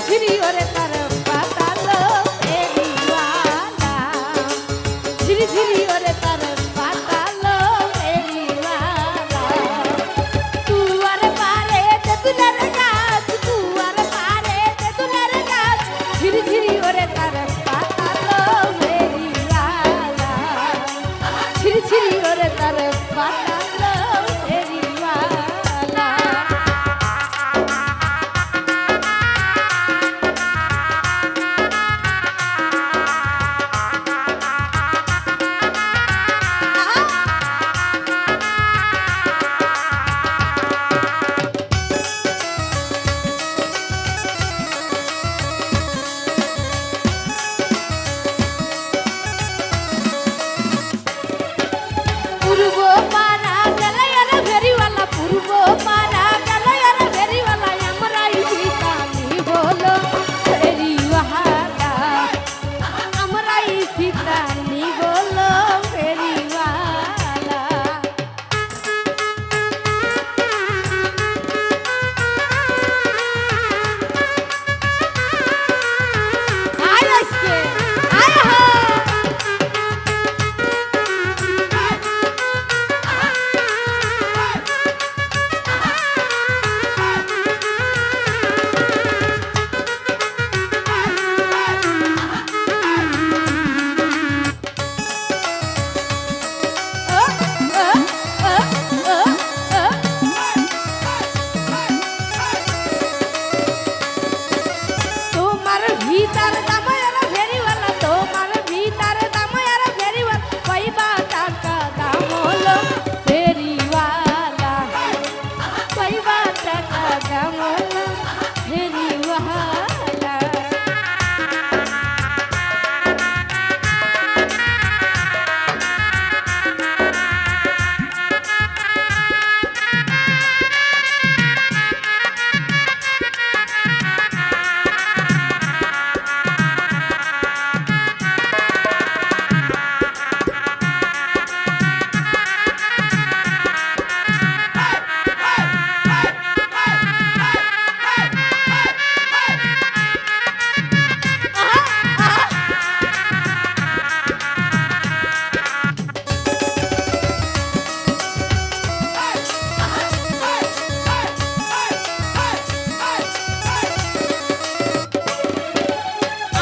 ঝিরি ওরে তার পাতালো ফেরিওয়ালা ঝিরি ঝিরি ওরে তার পাতালো ফেরিওয়ালা তুয়ার পারে তেতুলের গাছ তুয়ার পারে তেতুলের গাছ ঝিরি ঝিরি ওরে তার পাতালো ফেরিওয়ালা ঝিরি ঝিরি ওরে তার পাতালো ফেরিওয়ালা পূর্ব পাড়া গেলায়ার ভেরিওয়ালা পূর্ব পাড়া গেলায়ার ভেরিওয়ালা আমরাই ফিতানি বলো ফেরিওয়ালা আমরাই ফিতানি বলো ফেরিওয়ালা আয় আজকে আয় হা তোমার ভিতর দাময়ার ভেরিওয়ালা তোমার ভিতর দাময়ার ভেরিওয়ালা কইবা টাকা দাম হলো ভেরিওয়ালা কইবা টাকা দাম হলো ভেরিওয়ালা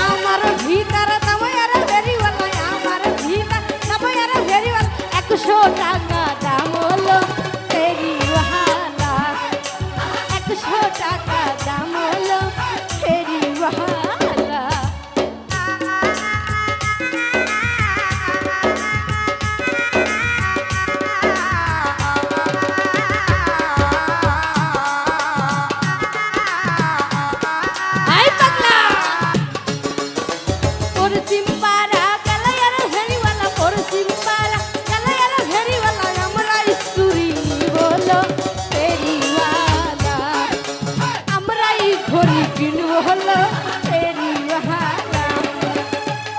আমার ভিতর দাময়ার ভেরিওয়ালা আমার ভিতর দাময়ার ভেরিওয়ালা 100 টাকা দাম হলো ফেরিওয়ালা 100 টাকা দাম হলো ফেরিওয়ালা আই পাগলা পশ্চিম পাড়া গেলায়ার ভেরিওয়ালা পশ্চিম পাড়া গেলায়ার ভেরিওয়ালা আমরা ইস্তুরি বলো ফেরিওয়ালা আমরাই ঘড়ি কিনবো হলো ফেরিওয়ালা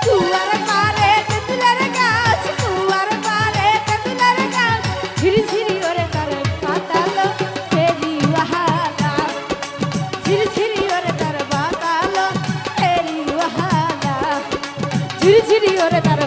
তুয়ার পারে তেতুলের গাছ তুয়ার পারে তেতুলের গাছ ঝিরি ঝিরি ওরে তার পাতালো ফেরিওয়ালা ঝিরি ঝিরি ওরে তার পাতালো ফেরিওয়ালা ঝিরি ঝিরি ওরে তার